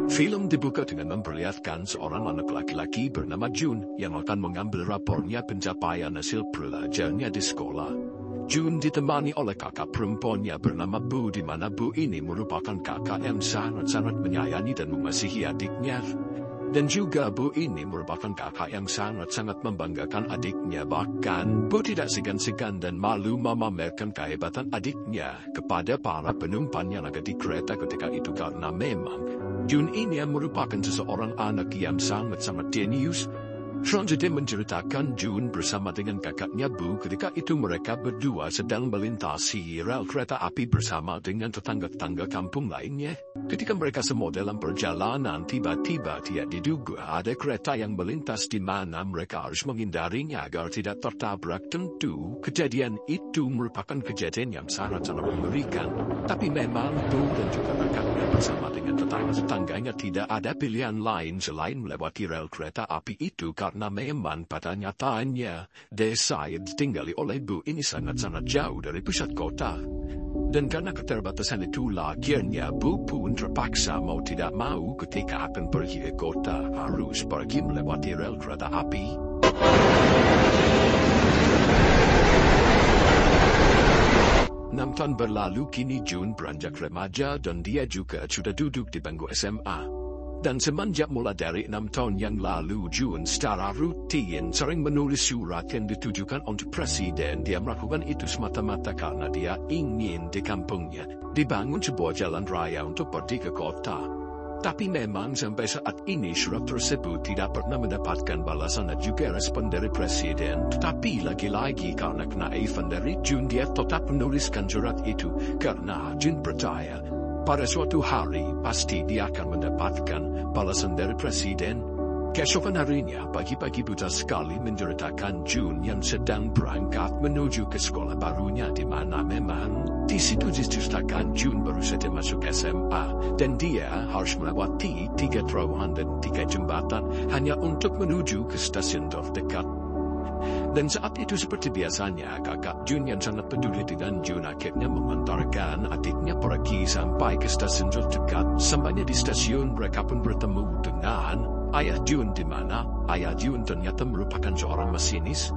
Film dibuka dengan memperlihatkan seorang anak laki-laki bernama Jun yang akan mengambil rapornya pencapaian hasil pelajarannya di sekolah. Jun ditemani oleh kakak perempuannya bernama Bu, di mana Bu ini merupakan kakak yang sangat-sangat menyayangi dan mengasihi adiknya. Dan juga Bu ini merupakan kakak yang sangat-sangat membanggakan adiknya. Bahkan Bu tidak segan-segan dan malu memamerkan kehebatan adiknya kepada para penumpang yang ada di kereta ketika itu, karena memang Jun ini merupakan seseorang anak yang sangat-sangat jenius. Selanjutnya menceritakan Jun bersama dengan kakaknya Bu ketika itu mereka berdua sedang melintasi rel kereta api bersama dengan tetangga-tetangga kampung lainnya. Ketika mereka semua dalam perjalanan, tiba-tiba tidak diduga ada kereta yang melintas di mana mereka harus menghindarinya agar tidak tertabrak. Tentu kejadian itu merupakan kejadian yang sangat-sangat mengerikan. Tapi memang Bu dan juga kakaknya bersama dengan tetangga-tetangganya tidak ada pilihan lain selain melewati rel kereta api itu, karena memang pada nyatanya desa yang ditinggali oleh Bu ini sangat-sangat jauh dari pusat kota. Dan karena keterbatasan itulah akhirnya Bu pun terpaksa mau tidak mau ketika akan pergi ke kota harus pergi melewati rel kereta api. 6 tahun berlalu kini Jun beranjak remaja dan dia juga sudah duduk di bangku SMA. Dan semenjak mulai dari 6 tahun yang lalu, Jun secara rutin sering menulis surat yang ditujukan untuk presiden. Dia melakukan itu semata-mata karena dia ingin di kampungnya dibangun sebuah jalan raya untuk pergi ke kota. Tapi memang sampai saat ini surat tersebut tidak pernah mendapatkan balasan dan juga respon dari presiden. Tetapi lagi-lagi karena kenaifan dari Jun, dia tetap menuliskan surat itu karena Jun percaya pada suatu hari pasti dia akan mendapatkan balasan dari presiden. Keesokan harinya, pagi-pagi buta sekali menceritakan Jun yang sedang berangkat menuju ke sekolah barunya, di mana memang di situ diceritakan Jun baru saja masuk SMA dan dia harus melewati 3 terowongan dan 3 jembatan hanya untuk menuju ke stasiun terdekat. Dan saat itu seperti biasanya, kakak Jun yang sangat peduli dengan Jun akhirnya mengantarkan adiknya pergi sampai ke stasiun terdekat. Sampainya di stasiun, mereka pun bertemu dengan ayah Jun, di mana ayah Jun ternyata merupakan seorang masinis.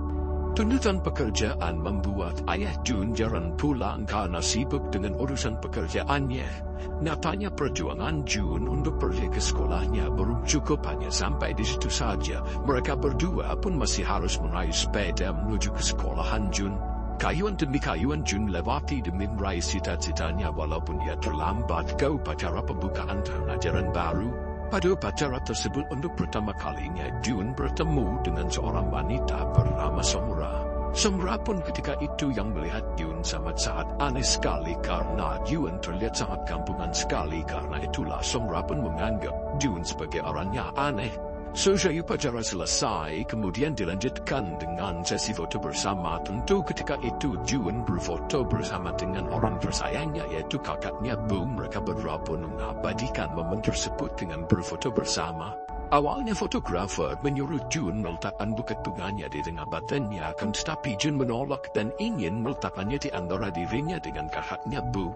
Tuntutan pekerjaan membuat ayah Jun jarang pulang karena sibuk dengan urusan pekerjaannya. Nyatanya perjuangan Jun untuk pergi ke sekolahnya belum cukup hanya sampai di situ saja. Mereka berdua pun masih harus meraih sepeda menuju ke sekolahan Jun. Kayuan demi kayuan Jun lewati demi meraih cita-citanya walaupun ia terlambat ke upacara pembukaan tahun ajaran baru. Pada upacara tersebut untuk pertama kalinya Jun bertemu dengan seorang wanita bernama Somra. Somra pun ketika itu yang melihat Jun sangat aneh sekali karena Jun terlihat sangat kampungan sekali. Karena itulah Somra pun menganggap Jun sebagai orang yang aneh. Selesai upacara selesai, kemudian dilanjutkan dengan sesi foto bersama. Tentu ketika itu Jun berfoto bersama dengan orang tersayangnya yaitu kakaknya Bu. Mereka berdua pun mengabadikan momen tersebut dengan berfoto bersama. Awalnya fotografer menyuruh Jun meletakkan buket bunganya di tengah badannya, akan tetapi Jun menolak dan ingin meletakkannya di antara dirinya dengan kakaknya Bu.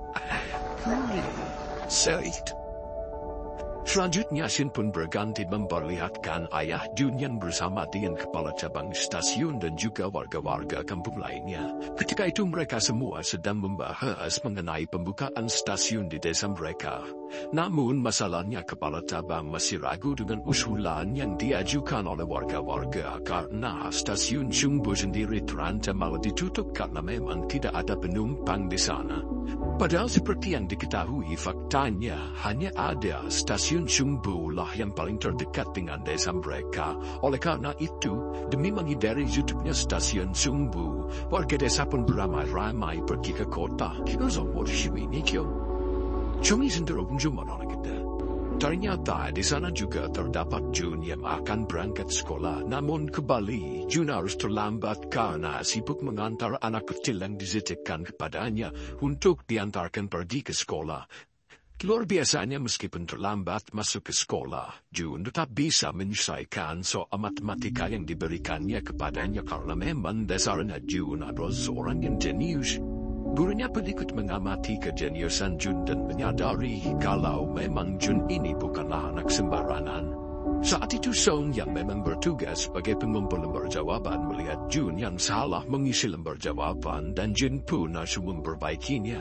Selanjutnya scene pun berganti memperlihatkan ayah Jun yang bersama dengan kepala cabang stasiun dan juga warga-warga kampung lainnya. Ketika itu mereka semua sedang membahas mengenai pembukaan stasiun di desa mereka. Namun masalahnya kepala cabang masih ragu dengan usulan yang diajukan oleh warga-warga karena stasiun Sungbu sendiri terancam malah ditutup karena memang tidak ada penumpang di sana. Padahal seperti yang diketahui faktanya hanya ada stasiun Sungbu lah yang paling terdekat dengan desa mereka. Oleh karena itu, demi menghindari tutupnya stasiun Sungbu, warga desa pun beramai-ramai pergi ke kota. Ternyata di sana juga terdapat Jun yang akan berangkat sekolah. Namun kembali Jun harus terlambat karena sibuk mengantar anak kecil yang dititipkan kepadanya untuk diantarkan pergi ke sekolah. Luar biasanya meskipun terlambat masuk ke sekolah, Jun tetap bisa menyelesaikan soal matematika yang diberikannya kepadanya karena memang dasarnya Jun adalah seorang yang jenius. Gurunya pun ikut mengamati kejeniusan Jun dan menyadari kalau memang Jun ini bukanlah anak sembarangan. Saat itu Song yang memang bertugas sebagai pengumpul lembar jawaban melihat Jun yang salah mengisi lembar jawaban dan Jun pun harus memperbaikinya.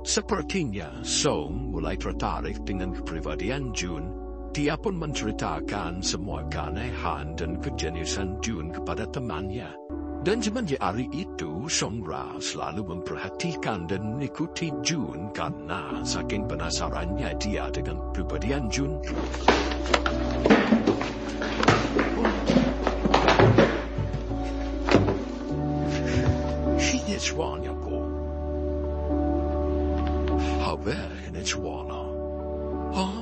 Sepertinya Song mulai tertarik dengan kepribadian Jun. Dia pun menceritakan semua keanehan dan kejeniusan Jun kepada temannya. Dan semenjak hari itu, Song Ra selalu memperhatikan dan mengikuti Jun karena saking penasarannya dia dengan kepribadian Jun. Ini suaranya kok. Haver ini suara. Hah?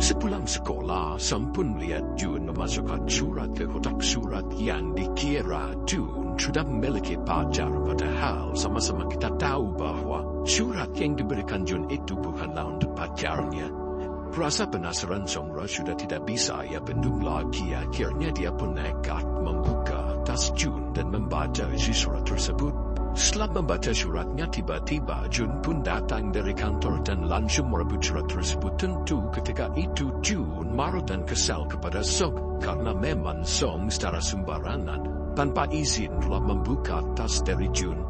Sepulang sekolah, Song pun melihat Jun memasukkan surat ke kotak surat yang dikira Jun sudah memiliki pacar, padahal sama-sama kita tahu bahwa surat yang diberikan Jun itu bukanlah untuk pacarnya. Rasa penasaran Song Ra sudah tidak bisa ia bendung lagi. Akhirnya dia pun nekat membuka tas Jun dan membaca isi surat tersebut. Setelah membaca suratnya, tiba-tiba Jun pun datang dari kantor dan langsung merebut surat tersebut. Tentu ketika itu Jun marah dan kesal kepada Song karena memang Song secara sembarangan tanpa izin telah membuka tas dari Jun.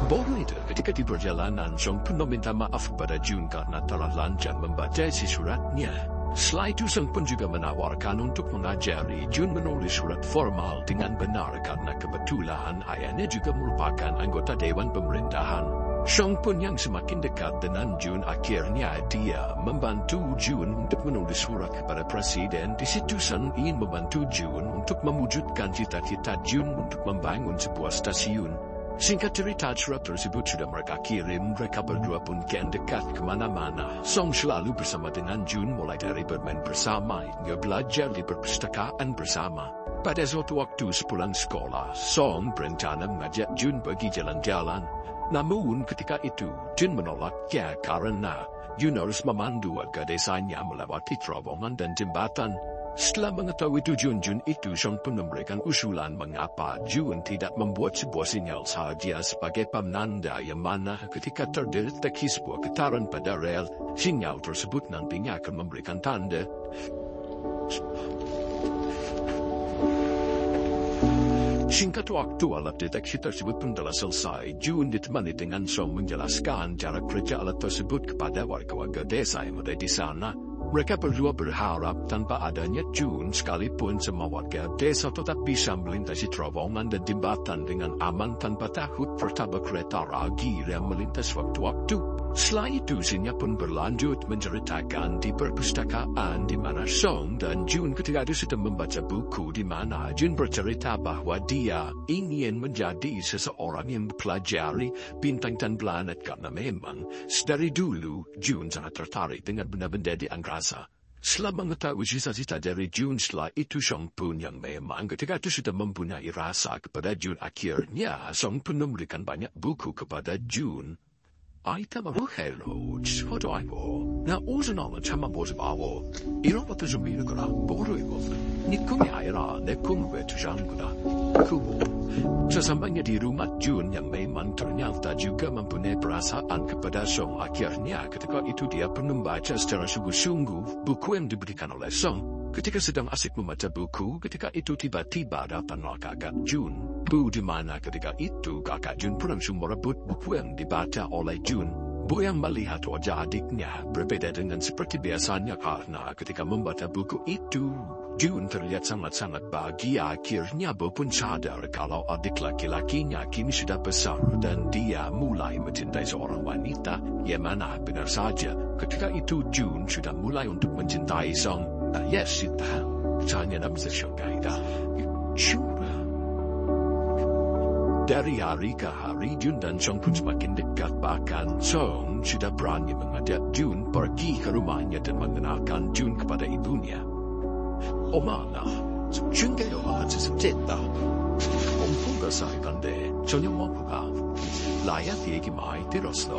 Bodoh itu, ketika di perjalanan Song pun meminta maaf kepada Jun karena telah lancar membaca isi suratnya. Setelah itu Song pun juga menawarkan untuk mengajari Jun menulis surat formal dengan benar karena kebetulan ayahnya juga merupakan anggota Dewan Pemerintahan. Song pun yang semakin dekat dengan Jun, akhirnya dia membantu Jun untuk menulis surat kepada Presiden. Di situ Song ingin membantu Jun untuk mewujudkan cita-cita Jun untuk membangun sebuah stasiun. Singkat cerita, surat tersebut sudah mereka kirim. Mereka berdua pun kian dekat kemana-mana. Song selalu bersama dengan Jun, mulai dari bermain bersama hingga belajar di perpustakaan bersama. Pada suatu waktu sepulang sekolah, Song berencana mengajak Jun pergi jalan-jalan. Namun ketika itu, Jun menolaknya karena Jun harus memandu warga desanya melewati terowongan dan jembatan. Setelah mengetahui tujuan Jun itu, Song pun memberikan usulan mengapa Jun tidak membuat sebuah sinyal saja sebagai penanda yang mana ketika terdeteksi sebuah getaran pada rel, sinyal tersebut nantinya akan memberikan tanda. Singkat waktu, alat deteksi tersebut pun telah selesai. Jun ditemani dengan Song menjelaskan cara kerja alat tersebut kepada warga-warga desa yang ada di sana. Mereka berdua berharap tanpa adanya Jun sekalipun semua warga desa tetap bisa melintasi terowongan dan jembatan dengan aman tanpa takut tertabrak kereta ragil yang melintas waktu-waktu. Setelah itu, Sinya pun berlanjut menceritakan di perpustakaan di mana Song dan Jun ketika itu sedang membaca buku di mana Jun bercerita bahwa dia ingin menjadi seseorang yang mempelajari bintang dan planet karena memang dari dulu Jun sangat tertarik dengan benda-benda di angkasa. Setelah mengetahui cita-cita dari Jun, setelah itu Song pun yang memang ketika itu sudah mempunyai rasa kepada Jun, akhirnya Song pun memberikan banyak buku kepada Jun. Aita hello, foto iwo. Na uzunala chama bozbawo. Iron what is a miracle, boruivo. Nikumi aira, nekumi wetujanguda. Kubo. Sesampainya di rumah Jun yang memang ternyata juga mempunyai perasaan kepada Song, akhirnya ketika itu dia pun membaca secara sungguh-sungguh buku yang diberikan oleh Song. Ketika sedang asik membaca buku, ketika itu tiba-tiba datanglah kakak Jun. Bu di mana ketika itu kakak Jun pun langsung merebut buku yang dibaca oleh Jun. Bu yang melihat wajah adiknya berbeda dengan seperti biasanya karena ketika membaca buku itu, Jun terlihat sangat-sangat bahagia. Akhirnya Bu pun sadar kalau adik laki-lakinya kini sudah besar dan dia mulai mencintai seorang wanita, yang mana benar saja ketika itu Jun sudah mulai untuk mencintai Song. Yes, itu hanya namanya Shanghaida. Cuma dari hari ke hari Jun dan Song pun semakin dekat, bahkan Song sudah berani mengajak Jun pergi ke rumahnya dan mengenalkan Jun kepada ibunya. Omana, Shanghaida seseteta. Ompuga saikande, 전혀 뭐가 라야 얘기 많이 들었어.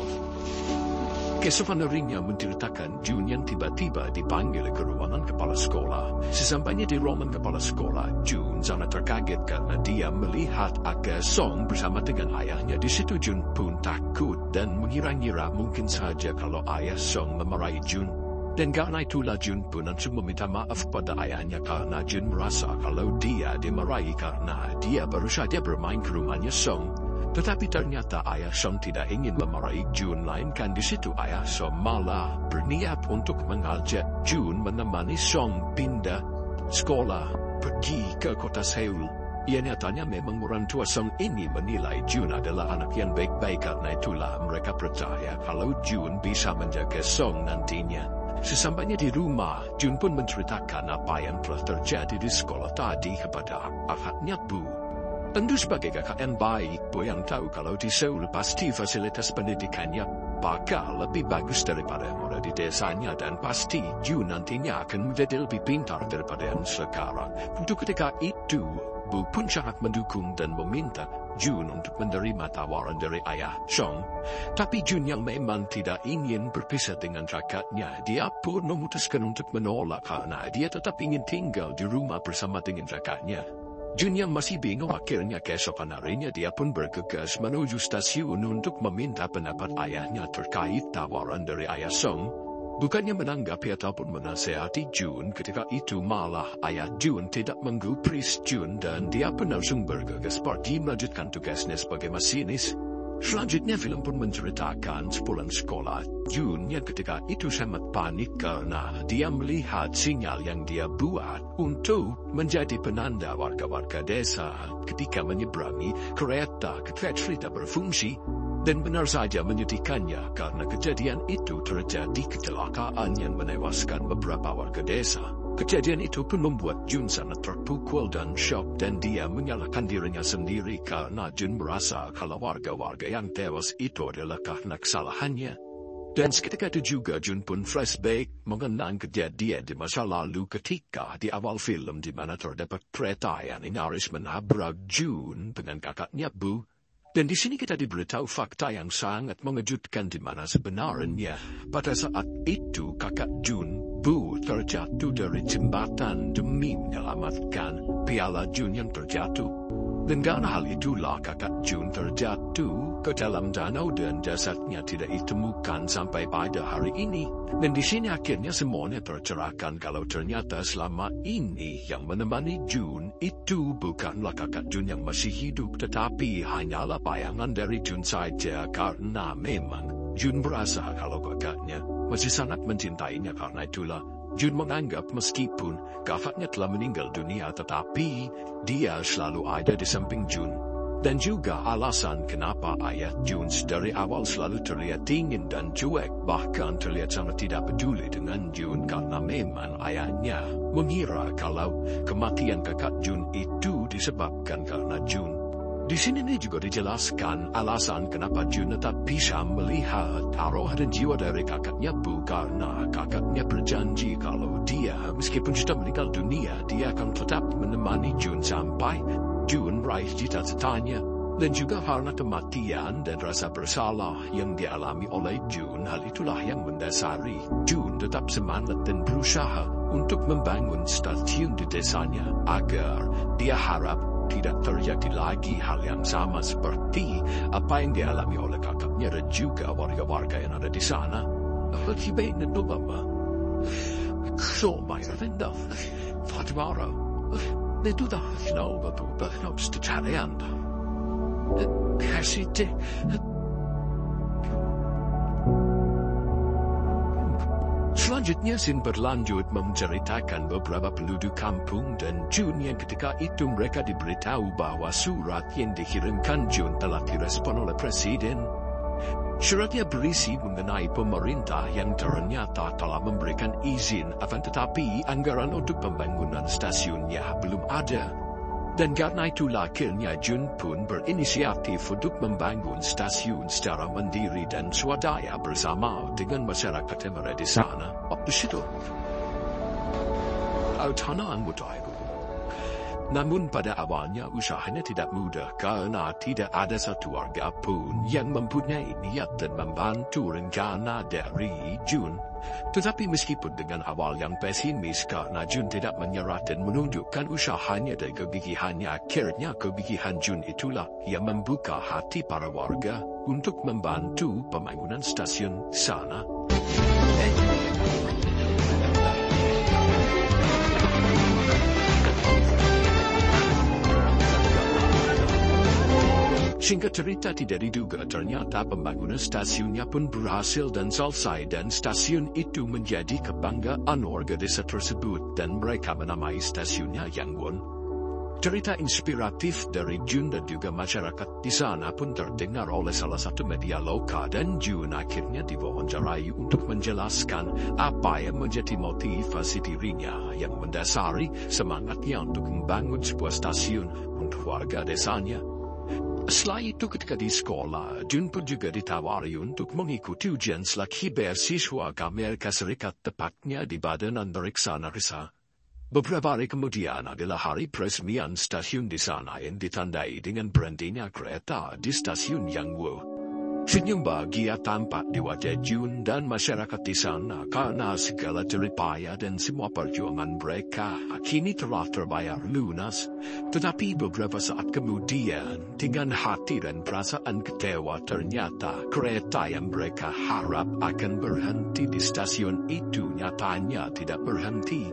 Keesokan harinya menceritakan June yang tiba-tiba dipanggil ke ruangan kepala sekolah. Sesampainya di ruangan kepala sekolah, June sangat terkaget karena dia melihat agak Song bersama dengan ayahnya. Di situ June pun takut dan mengira-ngira mungkin saja kalau ayah Song memarahi June. Dan karena itulah June pun langsung meminta maaf pada ayahnya karena June merasa kalau dia dimarahi karena dia baru saja bermain ke rumahnya Song. Tetapi ternyata ayah Song tidak ingin memarahi June, melainkan di situ ayah Song malah berniat untuk mengajak June menemani Song pindah sekolah pergi ke kota Seoul. Ia nyatanya memang orang tua Song ini menilai June adalah anak yang baik-baik, karena itulah mereka percaya kalau June bisa menjaga Song nantinya. Sesampainya di rumah, June pun menceritakan apa yang telah terjadi di sekolah tadi kepada kakaknya Bu. Tentu sebagai kakak yang baik, Bu yang tahu kalau di Seoul pasti fasilitas pendidikannya bakal lebih bagus daripada yang ada di desanya, dan pasti June nantinya akan menjadi lebih pintar daripada yang sekarang. Untuk ketika itu, Bu pun sangat mendukung dan meminta June untuk menerima tawaran dari ayah Song. Tapi June yang memang tidak ingin berpisah dengan kakaknya, dia pun memutuskan untuk menolak karena dia tetap ingin tinggal di rumah bersama dengan kakaknya. June yang masih bingung, akhirnya keesokan harinya dia pun bergegas menuju stasiun untuk meminta pendapat ayahnya terkait tawaran dari ayah Song. Bukannya menanggapi ataupun menasehati June, ketika itu malah ayah June tidak menggubris June dan dia pun langsung bergegas pergi melanjutkan tugasnya sebagai masinis. Selanjutnya film pun menceritakan sepulang sekolah, June yang ketika itu sangat panik karena dia melihat sinyal yang dia buat untuk menjadi penanda warga-warga desa ketika menyeberangi kereta tidak berfungsi. Dan benar saja menyedihkannya karena kejadian itu terjadi kecelakaan yang menewaskan beberapa warga desa. Kejadian itu pun membuat June sangat terpukul dan shock, dan dia menyalahkan dirinya sendiri karena June merasa kalau warga-warga yang tewas itu adalah karena kesalahannya. Dan seketika itu juga June pun flashback mengenang kejadian di masa lalu ketika di awal film di mana terdapat kereta yang nyaris menabrak June dengan kakaknya Bu. Dan di sini kita diberitahu fakta yang sangat mengejutkan di mana sebenarnya pada saat itu kakak June, Bu, terjatuh dari jembatan demi menyelamatkan piala June yang terjatuh. Dan karena hal itulah kakak June terjatuh ke dalam danau dan jasadnya tidak ditemukan sampai pada hari ini. Dan di sini akhirnya semuanya tercerahkan kalau ternyata selama ini yang menemani June itu bukanlah kakak June yang masih hidup, tetapi hanyalah bayangan dari June saja, karena memang June merasa kalau kakaknya masih sangat mencintainya. Karena itulah June menganggap meskipun kakaknya telah meninggal dunia, tetapi dia selalu ada di samping June. Dan juga alasan kenapa ayah June dari awal selalu terlihat dingin dan cuek, bahkan terlihat sangat tidak peduli dengan June, karena memang ayahnya mengira kalau kematian kakak June itu disebabkan karena June. Di sini juga dijelaskan alasan kenapa June tetap bisa melihat arwah dan jiwa dari kakaknya Bu, karena kakaknya berjanji kalau dia meskipun sudah meninggal dunia, dia akan tetap menemani June sampai June meraih cita-citanya. Dan juga karena kematian dan rasa bersalah yang dialami oleh June, hal itulah yang mendasari June tetap semangat dan berusaha untuk membangun stasiun di desanya agar dia harap tidak terjadi lagi hal yang sama seperti apa yang dialami oleh kakaknya dan juga warga-warga yang ada di sana. Akibatnya lama, så mer än det. Fatimara, det du där knåbar på behövs till ända. Här sitter Selanjutnya Sin berlanjut menceritakan beberapa penduduk kampung dan June yang ketika itu mereka diberitahu bahwa surat yang dikirimkan June telah direspon oleh Presiden. Suratnya berisi mengenai pemerintah yang ternyata telah memberikan izin, akan tetapi anggaran untuk pembangunan stasiunnya belum ada. Dan karena itulah akhirnya June pun berinisiatif untuk membangun stasiun secara mandiri dan swadaya bersama dengan masyarakat yang ada di sana. Di situ, tanah budaya Namun pada awalnya usahanya tidak mudah karena tidak ada satu warga pun yang mempunyai niat dan membantu rencana dari Jun. Tetapi meskipun dengan awal yang pesimis karena Jun tidak menyerah dan menunjukkan usahanya dan kegigihannya, akhirnya kegigihan Jun itulah yang membuka hati para warga untuk membantu pembangunan stasiun sana. Singkat cerita tidak diduga ternyata pembangunan stasiunnya pun berhasil dan selesai dan stasiun itu menjadi kebanggaan warga desa tersebut dan mereka menamai stasiunnya Yangon. Cerita inspiratif dari Jun dan juga masyarakat di sana pun terdengar oleh salah satu media lokal dan Jun akhirnya diwawancarai untuk menjelaskan apa yang menjadi motivasi dirinya yang mendasari semangatnya untuk membangun sebuah stasiun untuk warga desanya. Setelah itu ketika di sekolah, Jun pun juga ditawari untuk mengikuti ujian seleksi beasiswa ke Amerika Serikat tepatnya di Badan Antariksa NASA. Beberapa hari kemudian adalah hari peresmian stasiun di sana yang ditandai dengan berhentinya kereta di stasiun Yangwu. Senyum bahagia tampak di wajah Jun dan masyarakat di sana karena segala jerih payah dan semua perjuangan mereka kini telah terbayar lunas. Tetapi beberapa saat kemudian, dengan hati dan perasaan kecewa ternyata kereta yang mereka harap akan berhenti di stasiun itu nyatanya tidak berhenti.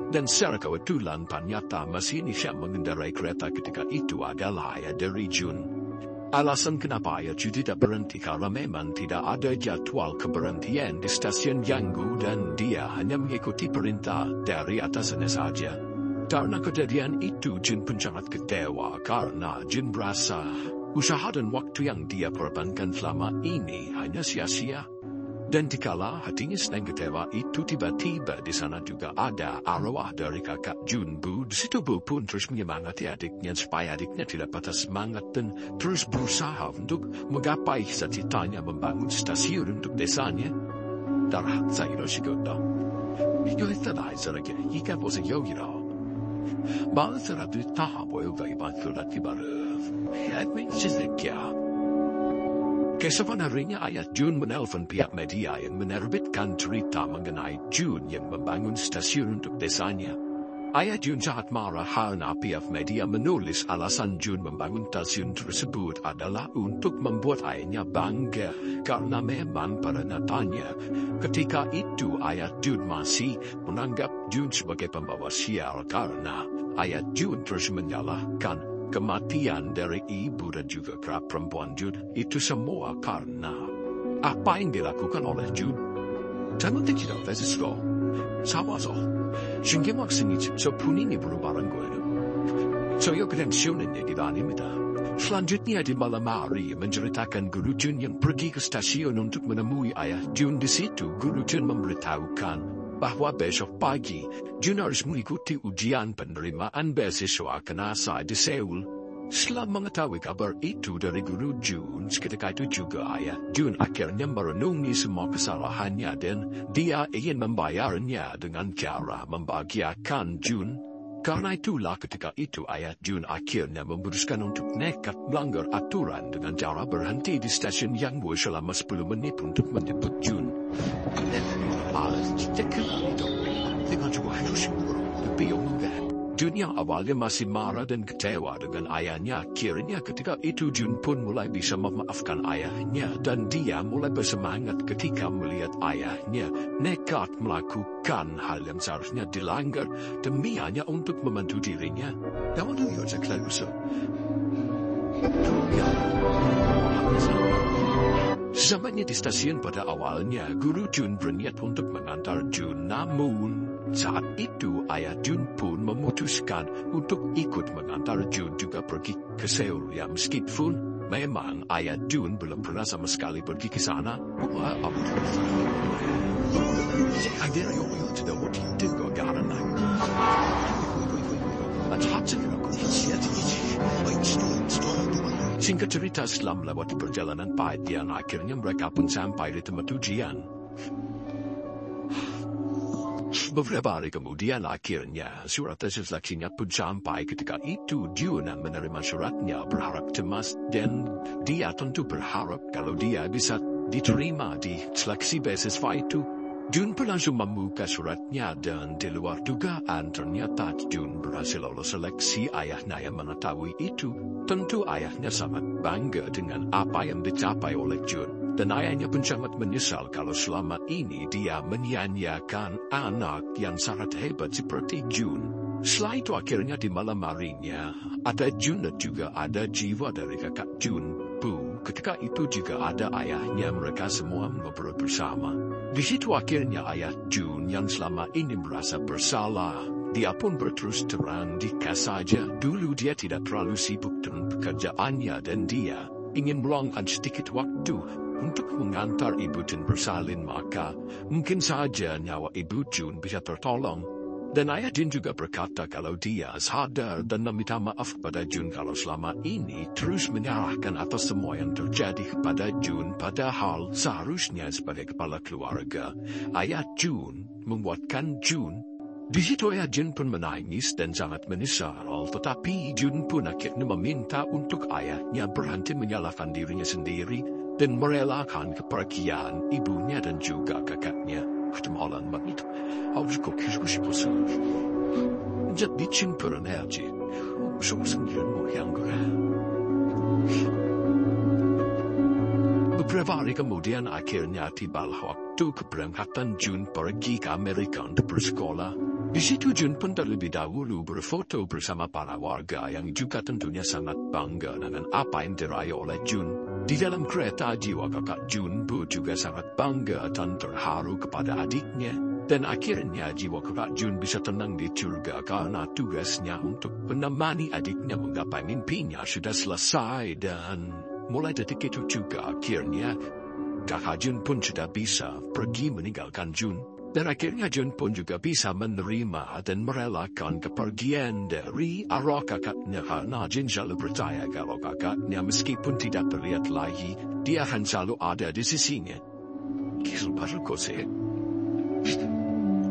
Dan secara kebetulan ternyata masinis yang mengendarai kereta ketika itu adalah ayah dari Jun. Alasan kenapa ayah Jun tidak berhenti karena memang tidak ada jadwal keberhentian di stasiun Yanggu dan dia hanya mengikuti perintah dari atasannya saja. Karena kejadian itu Jun pun sangat kecewa karena Jun merasa usaha dan waktu yang dia korbankan selama ini hanya sia-sia. Dan dikala hatinya sedang kecewa itu tiba-tiba di sana juga ada arwah dari kakak Jun Bu. Di situ Bu pun terus menyemangati adiknya supaya adiknya tidak patah semangat dan terus berusaha untuk menggapai cita-citanya membangun stasiun untuk desanya. Darah saya rosigoda. Jag hittade Isarake, gick jag på sig yogira. Bara för att du tar på övergivaren för att vi bara... Jag minns inte. Keesokan harinya ayah Jun menelpon pihak media yang menerbitkan cerita mengenai Jun yang membangun stasiun untuk desanya. Ayah Jun sangat marah karena pihak media menulis alasan Jun membangun stasiun tersebut adalah untuk membuat ayahnya bangga karena memang pada nyatanya ketika itu ayah Jun masih menganggap Jun sebagai pembawa sial karena ayah Jun terus menyalahkan kematian dari ibu dan juga kera perempuan Jun itu semua karena apa yang dilakukan oleh Jun. 잘못되지도 않았어. 사와서 신경막 생기지 저 본인이 물어봐는 거예요. 저요 그냥 쉬우는 얘기도 아닙니다. Selanjutnya di malam hari menceritakan Guru Jun yang pergi ke stasiun untuk menemui ayah Jun. Di situ Guru Jun memberitahukan bahwa besok pagi Jun harus mengikuti ujian penerimaan beasiswa ke NASA di Seoul. Setelah mengetahui kabar itu dari Guru Jun, ketika itu juga ayah Jun akhirnya merenungi semua kesalahannya dan dia ingin membayarnya dengan cara membahagiakan Jun. Karena itulah ketika itu ayah Jun akhirnya memutuskan untuk nekat melanggar aturan dengan cara berhenti di stasiun Yangwu selama 10 menit untuk menjemput Jun. Jun yang awalnya masih marah dan kecewa dengan ayahnya, akhirnya ketika itu Jun pun mulai bisa memaafkan ayahnya dan dia mulai bersemangat ketika melihat ayahnya nekat melakukan hal yang seharusnya dilanggar demi hanya untuk membantu dirinya. Sesampainya di stasiun pada awalnya, Guru Jun berniat untuk mengantar Jun, namun saat itu ayah Jun pun memutuskan untuk ikut mengantar Jun juga pergi ke Seoul. Ya meskipun memang ayah Jun belum pernah sama sekali pergi ke sana. Singkat cerita, setelah melewati perjalanan panjang, akhirnya mereka pun sampai di tempat ujian. Beberapa hari kemudian akhirnya surat seleksinya pun sampai. Ketika itu June menerima suratnya berharap cemas dan dia tentu berharap kalau dia bisa diterima di seleksi beasiswa itu. June pun langsung membuka suratnya dan di luar dugaan ternyata June berhasil lolos seleksi. Ayahnya yang mengetahui itu, tentu ayahnya sangat bangga dengan apa yang dicapai oleh June. Dan ayahnya pun sangat menyesal kalau selama ini dia menyanyiakan anak yang sangat hebat seperti June. Setelah itu akhirnya di malam harinya, ada June dan juga ada jiwa dari kakak June, Bu. Ketika itu juga ada ayahnya, mereka semua ngobrol bersama. Di situ akhirnya ayah June yang selama ini merasa bersalah, dia pun berterus terang jika saja dulu dia tidak terlalu sibuk dengan pekerjaannya dan dia ingin meluangkan sedikit waktu untuk mengantar ibu June bersalin, maka mungkin saja nyawa ibu June bisa tertolong. Dan ayah June juga berkata kalau dia sadar dan meminta maaf kepada June kalau selama ini terus menyalahkan atas semua yang terjadi kepada June, padahal seharusnya sebagai kepala keluarga, ayah June menguatkan June. Di situ ayah June pun menangis dan sangat menyesal, tetapi June pun akhirnya meminta untuk ayahnya berhenti menyalahkan dirinya sendiri dan merelakan kepergian ibunya dan juga kakaknya. Kemalan banget, harus kok 싶었어. 이제 미친 표현 해야지. 무슨 일은 모양 그래. Beberapa hari kemudian akhirnya tibalah waktu keberangkatan June pergi ke Amerika untuk bersekolah. Di situ June pun terlebih dahulu berfoto bersama para warga yang juga tentunya sangat bangga dengan apa yang diraih oleh June. Di dalam kereta jiwa kakak June Bu juga sangat bangga dan terharu kepada adiknya. Dan akhirnya jiwa kakak June bisa tenang di surga karena tugasnya untuk menemani adiknya menggapai mimpinya sudah selesai. Dan mulai detik itu juga akhirnya kakak June pun sudah bisa pergi meninggalkan June. Dan akhirnya June pun juga bisa menerima dan merelakan kepergian dari arwah kakaknya karena June selalu percaya kalau kakaknya meskipun tidak terlihat lagi, dia akan selalu ada di sisinya. Kisah baru kose.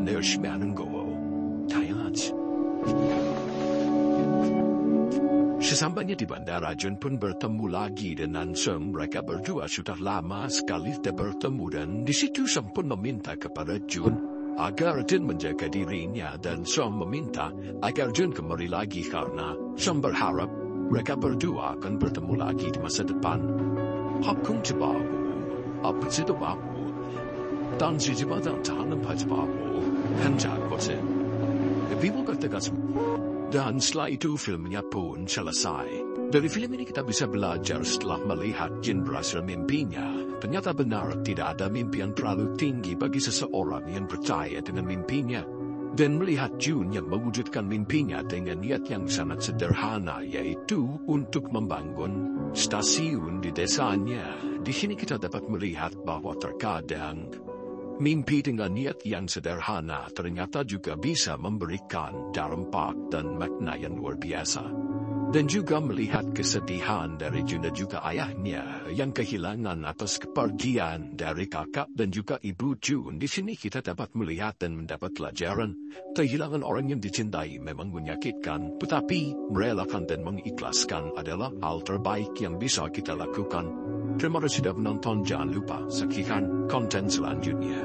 Nershmanen gowo. Tayat. Sesampainya di bandara, June pun bertemu lagi dengan Song. Mereka berdua sudah lama sekali tidak bertemu dan di situ Song pun meminta kepada June agar June menjaga dirinya dan Song meminta agar June kembali lagi karena Song berharap mereka berdua akan bertemu lagi di masa depan. Hakung cebabu, apa cebabu, dan si cebadan tanam cebabu, hanja kose. People kata dan setelah itu filmnya pun selesai. Dari film ini kita bisa belajar setelah melihat Jin berhasil mimpinya. Ternyata benar tidak ada mimpi yang terlalu tinggi bagi seseorang yang percaya dengan mimpinya. Dan melihat Jun yang mewujudkan mimpinya dengan niat yang sangat sederhana, yaitu untuk membangun stasiun di desanya. Di sini kita dapat melihat bahwa terkadang mimpi dengan niat yang sederhana ternyata juga bisa memberikan dampak dan makna yang luar biasa. Dan juga melihat kesedihan dari Jun dan juga ayahnya yang kehilangan atas kepergian dari kakak dan juga ibu Jun. Di sini kita dapat melihat dan mendapat pelajaran. Kehilangan orang yang dicintai memang menyakitkan, tetapi merelakan dan mengikhlaskan adalah hal terbaik yang bisa kita lakukan. Terima kasih sudah menonton, jangan lupa saksikan konten selanjutnya.